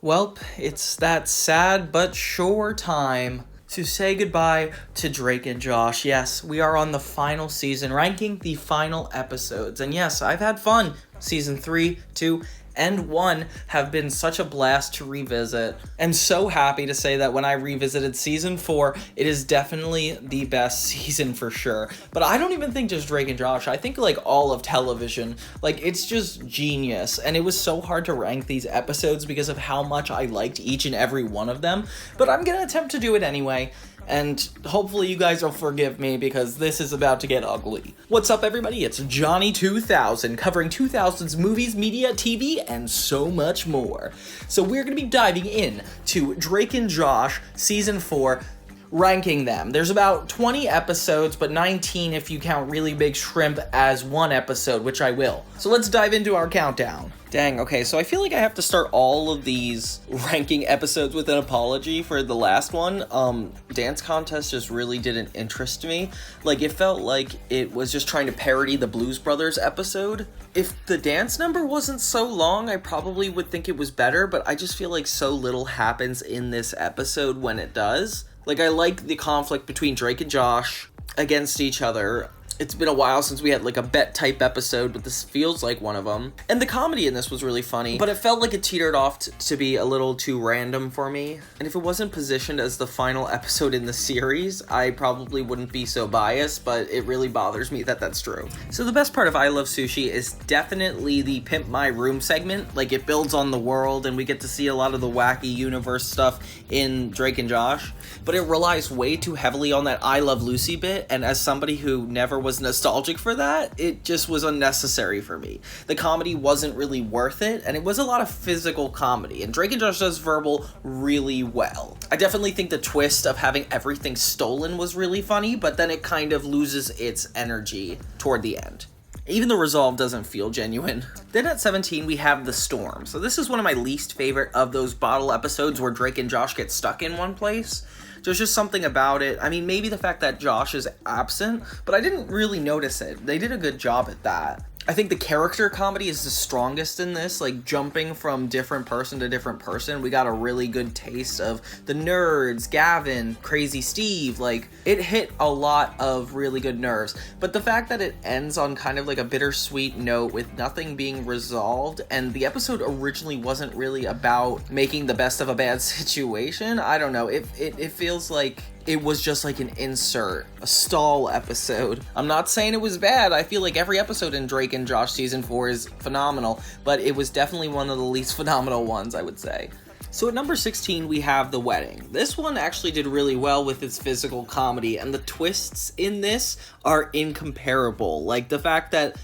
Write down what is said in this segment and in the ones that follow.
Welp, it's that sad but sure time to say goodbye to Drake and Josh. Yes, we are on the final season, ranking the final episodes. And yes, I've had fun. Season 3, 2, and 1 have been such a blast to revisit. I'm so happy to say that when I revisited season 4, it is definitely the best season for sure. But I don't even think just Drake and Josh. I think like all of television, like it's just genius. And it was so hard to rank these episodes because of how much I liked each and every one of them. But I'm gonna attempt to do it anyway. And hopefully you guys will forgive me because this is about to get ugly. What's up, everybody? It's Johnny 2000, covering 2000's movies, media, TV, and so much more. So we're going to be diving in to Drake and Josh Season 4, ranking them. There's about 20 episodes, but 19 if you count Really Big Shrimp as one episode, which I will. So let's dive into our countdown. Dang, okay, so I feel like I have to start all of these ranking episodes with an apology for the last one. Dance Contest just really didn't interest me. Like, it felt like it was just trying to parody the Blues Brothers episode. If the dance number wasn't so long, I probably would think it was better, but I just feel like so little happens in this episode when it does. Like, I like the conflict between Drake and Josh against each other. It's been a while since we had like a bet type episode, but this feels like one of them. And the comedy in this was really funny, but it felt like it teetered off to be a little too random for me. And if it wasn't positioned as the final episode in the series, I probably wouldn't be so biased, but it really bothers me that that's true. So the best part of I Love Sushi is definitely the Pimp My Room segment. Like, it builds on the world and we get to see a lot of the wacky universe stuff in Drake and Josh, but it relies way too heavily on that I Love Lucy bit, and as somebody who never was nostalgic for that, it just was unnecessary for me. The comedy wasn't really worth it, and it was a lot of physical comedy, and Drake and Josh does verbal really well. I definitely think the twist of having everything stolen was really funny, but then it kind of loses its energy toward the end. Even the resolve doesn't feel genuine. Then at 17, we have The Storm. So this is one of my least favorite of those bottle episodes where Drake and Josh get stuck in one place. There's just something about it. I mean, maybe the fact that Josh is absent, but I didn't really notice it. They did a good job at that. I think the character comedy is the strongest in this, like jumping from different person to different person. We got a really good taste of the nerds, Gavin, Crazy Steve. Like, it hit a lot of really good nerves. But the fact that it ends on kind of like a bittersweet note with nothing being resolved, and the episode originally wasn't really about making the best of a bad situation, I don't know. It feels like it was just like an insert, a stall episode. I'm not saying it was bad. I feel like every episode in Drake and Josh Season 4 is phenomenal, but it was definitely one of the least phenomenal ones, I would say. So at number 16, we have The Wedding. This one actually did really well with its physical comedy, and the twists in this are incomparable. Like the fact that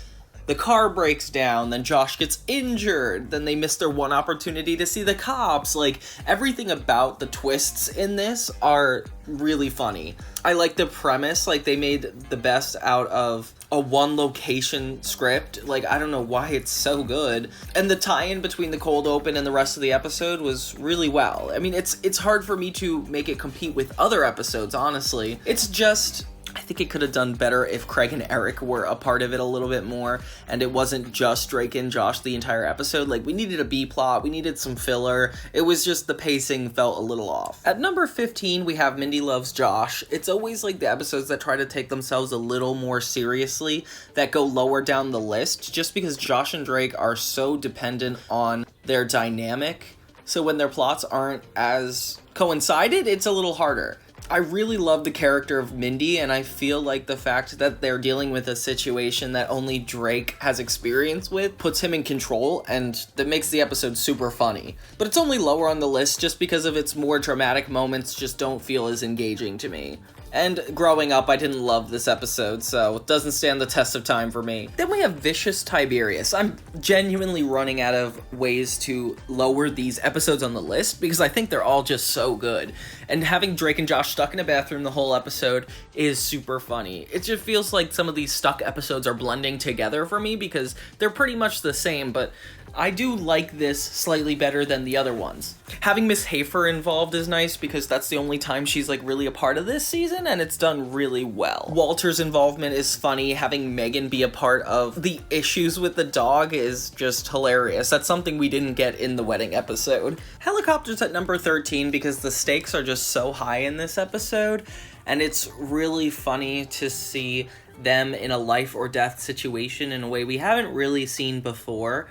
the car breaks down, then Josh gets injured, then they miss their one opportunity to see the cops. Like, everything about the twists in this are really funny. I like the premise, like they made the best out of a one location script. Like, I don't know why it's so good. And the tie-in between the cold open and the rest of the episode was really well. I mean, it's hard for me to make it compete with other episodes, honestly. It's just, I think it could have done better if Craig and Eric were a part of it a little bit more, and it wasn't just Drake and Josh the entire episode. Like, we needed a B-plot, we needed some filler. It was just the pacing felt a little off. At number 15, we have Mindy Loves Josh. It's always like the episodes that try to take themselves a little more seriously that go lower down the list, just because Josh and Drake are so dependent on their dynamic. So when their plots aren't as coincided, it's a little harder. I really love the character of Mindy, and I feel like the fact that they're dealing with a situation that only Drake has experience with puts him in control, and that makes the episode super funny. But it's only lower on the list just because of its more dramatic moments just don't feel as engaging to me. And growing up, I didn't love this episode, so it doesn't stand the test of time for me. Then we have Vicious Tiberious. I'm genuinely running out of ways to lower these episodes on the list because I think they're all just so good. And having Drake and Josh stuck in a bathroom the whole episode is super funny. It just feels like some of these stuck episodes are blending together for me because they're pretty much the same, but I do like this slightly better than the other ones. Having Miss Hafer involved is nice because that's the only time she's like really a part of this season, season, and it's done really well. Walter's involvement is funny. Having Megan be a part of the issues with the dog is just hilarious. That's something we didn't get in the wedding episode. Helicopter's at number 13 because the stakes are just so high in this episode, and it's really funny to see them in a life or death situation in a way we haven't really seen before.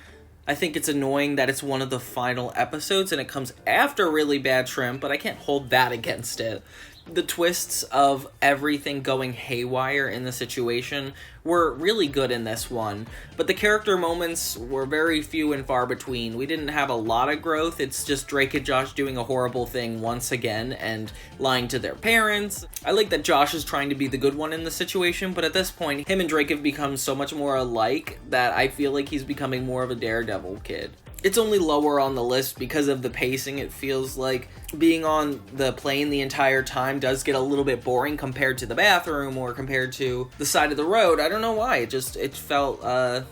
I think it's annoying that it's one of the final episodes and it comes after Really Bad Shrimp, but I can't hold that against it. The twists of everything going haywire in the situation were really good in this one, but the character moments were very few and far between. We didn't have a lot of growth. It's just Drake and Josh doing a horrible thing once again and lying to their parents. I like that Josh is trying to be the good one in the situation, but at this point, him and Drake have become so much more alike that I feel like he's becoming more of a daredevil kid. It's only lower on the list because of the pacing. It feels like being on the plane the entire time does get a little bit boring compared to the bathroom or compared to the side of the road. I don't know why. It felt,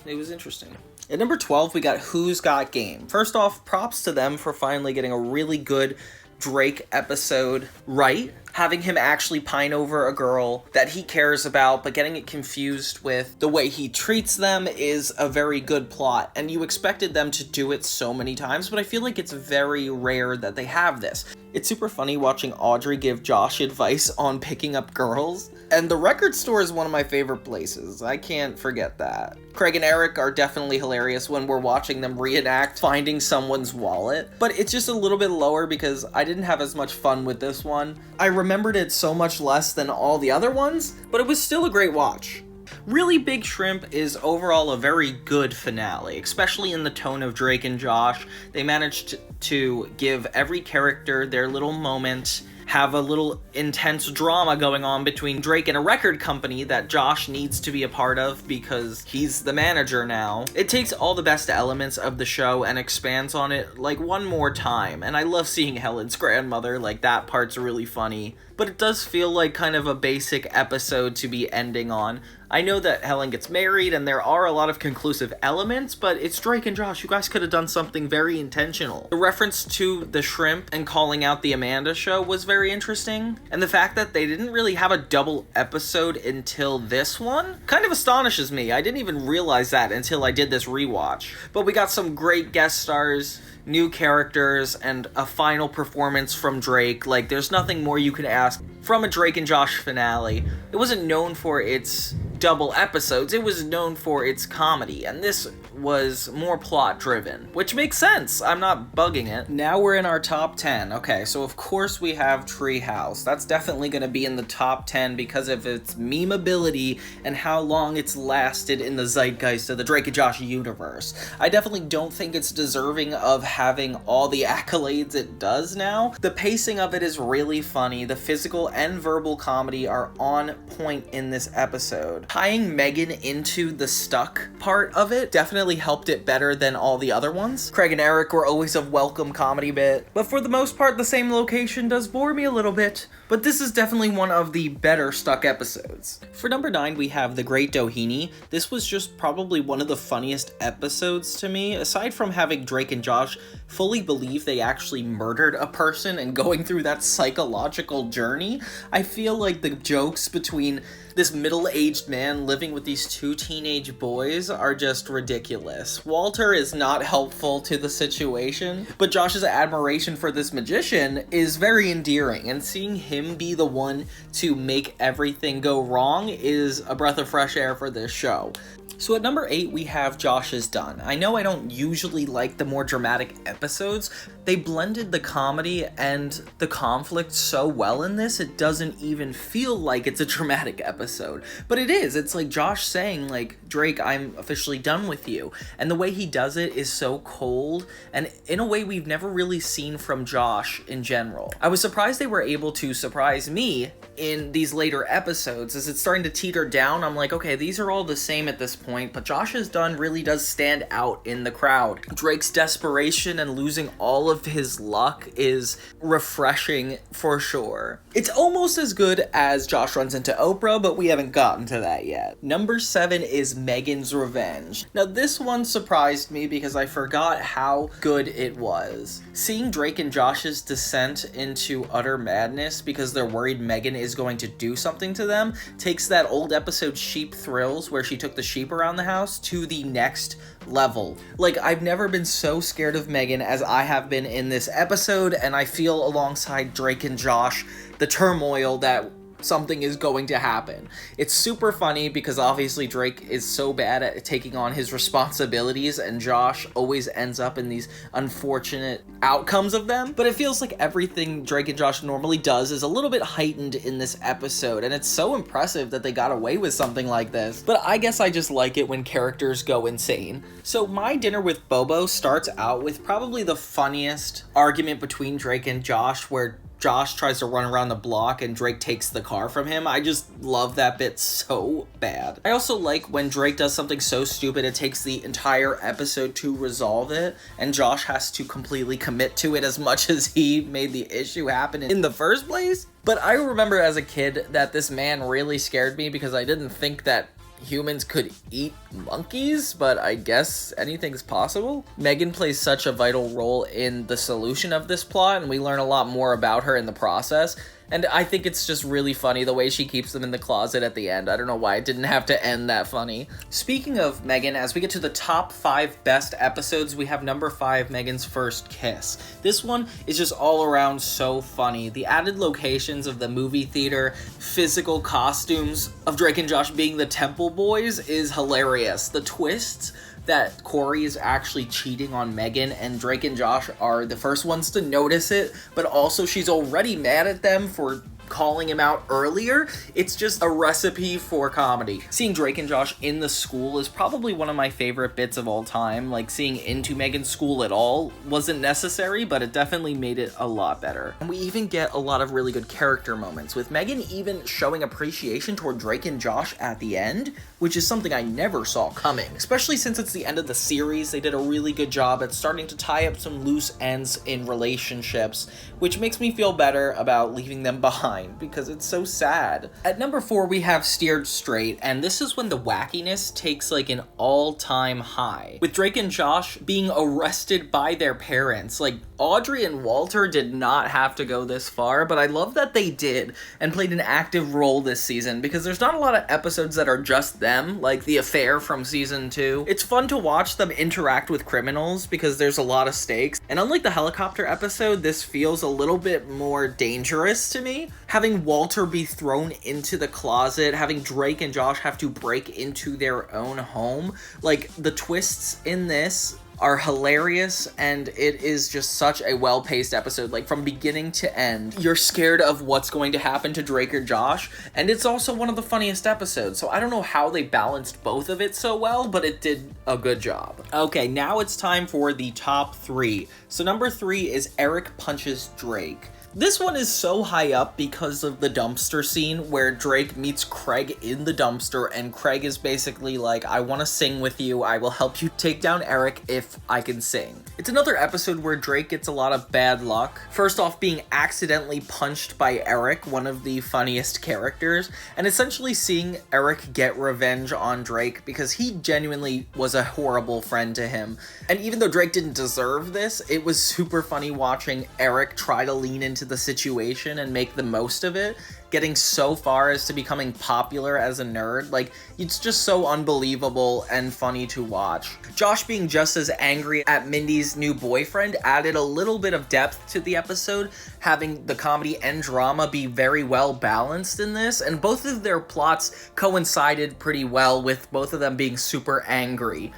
it was interesting. At number 12, we got Who's Got Game. First off, props to them for finally getting a really good Drake episode right. Having him actually pine over a girl that he cares about, but getting it confused with the way he treats them is a very good plot, and you expected them to do it so many times, but I feel like it's very rare that they have this. It's super funny watching Audrey give Josh advice on picking up girls, and the record store is one of my favorite places. I can't forget that. Craig and Eric are definitely hilarious when we're watching them reenact finding someone's wallet, but it's just a little bit lower because I didn't have as much fun with this one. I remembered it so much less than all the other ones, but it was still a great watch. Really Big Shrimp is overall a very good finale, especially in the tone of Drake and Josh. They managed to give every character their little moment, have a little intense drama going on between Drake and a record company that Josh needs to be a part of because he's the manager now. It takes all the best elements of the show and expands on it like one more time, and I love seeing Helen's grandmother, like that part's really funny. But it does feel like kind of a basic episode to be ending on. I know that Helen gets married and there are a lot of conclusive elements, but it's Drake and Josh. You guys could have done something very intentional. The reference to the shrimp and calling out the Amanda show was very interesting. And the fact that they didn't really have a double episode until this one kind of astonishes me. I didn't even realize that until I did this rewatch. But we got some great guest stars, new characters, and a final performance from Drake. Like, there's nothing more you could ask from a Drake and Josh finale. It wasn't known for its double episodes, it was known for its comedy, and this was more plot driven, which makes sense. I'm not bugging it. Now we're in our top 10. Okay, so of course we have Treehouse. That's definitely going to be in the top 10 because of its memeability and how long it's lasted in the zeitgeist of the Drake and Josh universe. I definitely don't think it's deserving of having all the accolades it does now. The pacing of it is really funny. The physical and verbal comedy are on point in this episode. Tying Megan into the stuck part of it definitely helped it better than all the other ones. Craig and Eric were always a welcome comedy bit, but for the most part the same location does bore me a little bit, but this is definitely one of the better stuck episodes. For number 9 we have The Great Dhini. This was just probably one of the funniest episodes to me, aside from having Drake and Josh fully believe they actually murdered a person and going through that psychological journey. I feel like the jokes between this middle-aged man living with these two teenage boys are just ridiculous. Walter is not helpful to the situation, but Josh's admiration for this magician is very endearing, and seeing him be the one to make everything go wrong is a breath of fresh air for this show. So at number 8, we have Josh's Dunn. I know I don't usually like the more dramatic episodes. They blended the comedy and the conflict so well in this, it doesn't even feel like it's a dramatic episode. But it is. It's like Josh saying, like, Drake, I'm officially done with you. And the way he does it is so cold, and in a way we've never really seen from Josh in general. I was surprised they were able to surprise me in these later episodes. As it's starting to teeter down, I'm like, okay, these are all the same at this point, but Josh's Dunn really does stand out in the crowd. Drake's desperation and and losing all of his luck is refreshing for sure. It's almost as good as Josh runs into Oprah, but we haven't gotten to that yet. Number 7 is Megan's Revenge. Now this one surprised me because I forgot how good it was. Seeing Drake and Josh's descent into utter madness because they're worried Megan is going to do something to them takes that old episode Sheep Thrills where she took the sheep around the house to the next level. Like, I've never been so scared of Megan as I have been in this episode, and I feel alongside Drake and Josh the turmoil that something is going to happen. It's super funny because obviously Drake is so bad at taking on his responsibilities and Josh always ends up in these unfortunate outcomes of them. But it feels like everything Drake and Josh normally does is a little bit heightened in this episode, and it's so impressive that they got away with something like this. But I guess I just like it when characters go insane. So My Dinner with Bobo starts out with probably the funniest argument between Drake and Josh, where Josh tries to run around the block and Drake takes the car from him. I just love that bit so bad. I also like when Drake does something so stupid it takes the entire episode to resolve it, and Josh has to completely commit to it as much as he made the issue happen in the first place. But I remember as a kid that this man really scared me because I didn't think that humans could eat monkeys, but I guess anything's possible. Megan plays such a vital role in the solution of this plot, and we learn a lot more about her in the process. And I think it's just really funny the way she keeps them in the closet at the end. I don't know why it didn't have to end that funny. Speaking of Megan, as we get to the top 5 best episodes, we have number 5, Megan's First Kiss. This one is just all around so funny. The added locations of the movie theater, physical costumes of Drake and Josh being the Temple Boys is hilarious. The twists that Corey is actually cheating on Megan and Drake and Josh are the first ones to notice it, but also she's already mad at them for calling him out earlier. It's just a recipe for comedy. Seeing Drake and Josh in the school is probably one of my favorite bits of all time. Like, seeing into Megan's school at all wasn't necessary, but it definitely made it a lot better. And we even get a lot of really good character moments, with Megan even showing appreciation toward Drake and Josh at the end, which is something I never saw coming. Especially since it's the end of the series, they did a really good job at starting to tie up some loose ends in relationships, which makes me feel better about leaving them behind because it's so sad. At number 4, we have Steered Straight, and this is when the wackiness takes like an all-time high, with Drake and Josh being arrested by their parents. Like, Audrey and Walter did not have to go this far, but I love that they did and played an active role this season, because there's not a lot of episodes that are just them, like The Affair from season 2. It's fun to watch them interact with criminals because there's a lot of stakes, and unlike the helicopter episode, this feels a little bit more dangerous to me. Having Walter be thrown into the closet, having Drake and Josh have to break into their own home, like, the twists in this are hilarious, and it is just such a well-paced episode. Like, from beginning to end, you're scared of what's going to happen to Drake or Josh, and it's also one of the funniest episodes, so I don't know how they balanced both of it so well, but it did a good job. Okay, now it's time for the top 3. So number 3 is Eric Punches Drake. This one is so high up because of the dumpster scene where Drake meets Craig in the dumpster, and Craig is basically like, I want to sing with you, I will help you take down Eric if I can sing. It's another episode where Drake gets a lot of bad luck. First off, being accidentally punched by Eric, one of the funniest characters, and essentially seeing Eric get revenge on Drake because he genuinely was a horrible friend to him. And even though Drake didn't deserve this, it was super funny watching Eric try to lean into the situation and make the most of it, getting so far as to becoming popular as a nerd. Like, it's just so unbelievable and funny to watch. Josh being just as angry at Mindy's new boyfriend added a little bit of depth to the episode, having the comedy and drama be very well balanced in this, and both of their plots coincided pretty well with both of them being super angry.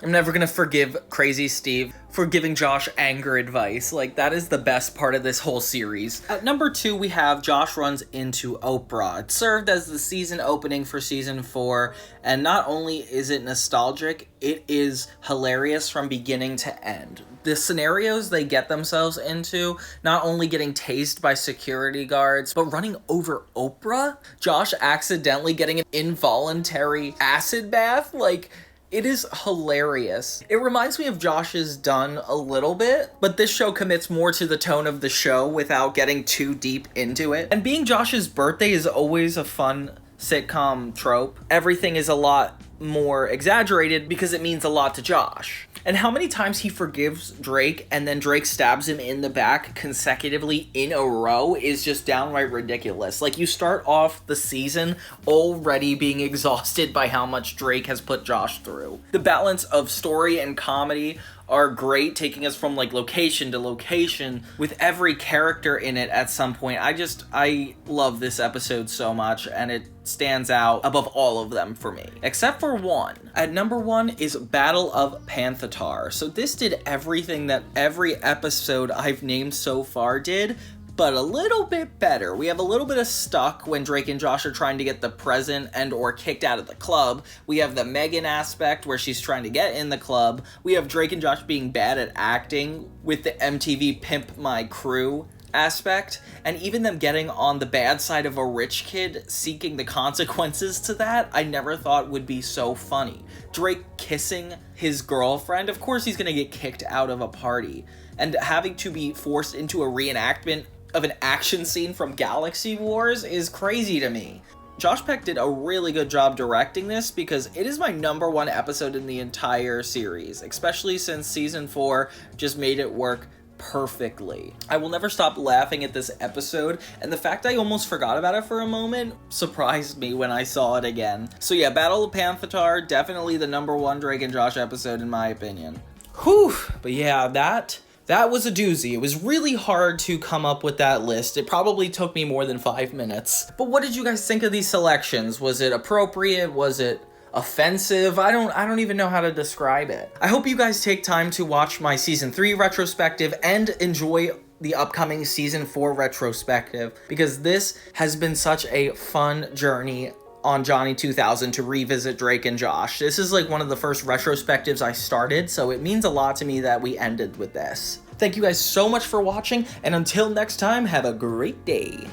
I'm never gonna forgive Crazy Steve for giving Josh anger advice. Like, that is the best part of this whole series. At number 2, we have Josh Runs Into Oprah. It served as the season opening for season 4, and not only is it nostalgic, it is hilarious from beginning to end. The scenarios they get themselves into, not only getting tased by security guards, but running over Oprah, Josh accidentally getting an involuntary acid bath, like, It is hilarious. It reminds me of Josh's Dunn a little bit, but this show commits more to the tone of the show without getting too deep into it. And being Josh's birthday is always a fun sitcom trope. Everything is a lot more exaggerated because it means a lot to Josh. And how many times he forgives Drake and then Drake stabs him in the back consecutively in a row is just downright ridiculous. Like, you start off the season already being exhausted by how much Drake has put Josh through. The balance of story and comedy are great, taking us from like location to location with every character in it at some point. I love this episode so much, and it stands out above all of them for me, except for one. At number 1 is Battle of Panthatar. So this did everything that every episode I've named so far did, but a little bit better. We have a little bit of stuck when Drake and Josh are trying to get the present and or kicked out of the club. We have the Megan aspect where she's trying to get in the club. We have Drake and Josh being bad at acting with the MTV Pimp My Crew aspect, and even them getting on the bad side of a rich kid seeking the consequences to that, I never thought would be so funny. Drake kissing his girlfriend, of course he's gonna get kicked out of a party, and having to be forced into a reenactment of an action scene from Galaxy Wars is crazy to me. Josh Peck did a really good job directing this because it is my number 1 episode in the entire series, especially since season 4 just made it work perfectly. I will never stop laughing at this episode, and the fact I almost forgot about it for a moment surprised me when I saw it again. So yeah, Battle of Panthatar, definitely the number 1 Drake and Josh episode in my opinion. Whew, but yeah, that was a doozy. It was really hard to come up with that list. It probably took me more than 5 minutes. But what did you guys think of these selections? Was it appropriate? Was it offensive? I don't even know how to describe it. I hope you guys take time to watch my season 3 retrospective and enjoy the upcoming season 4 retrospective, because this has been such a fun journey on Johnny 2000 to revisit Drake and Josh. This is like one of the first retrospectives I started, so it means a lot to me that we ended with this. Thank you guys so much for watching, and until next time, have a great day.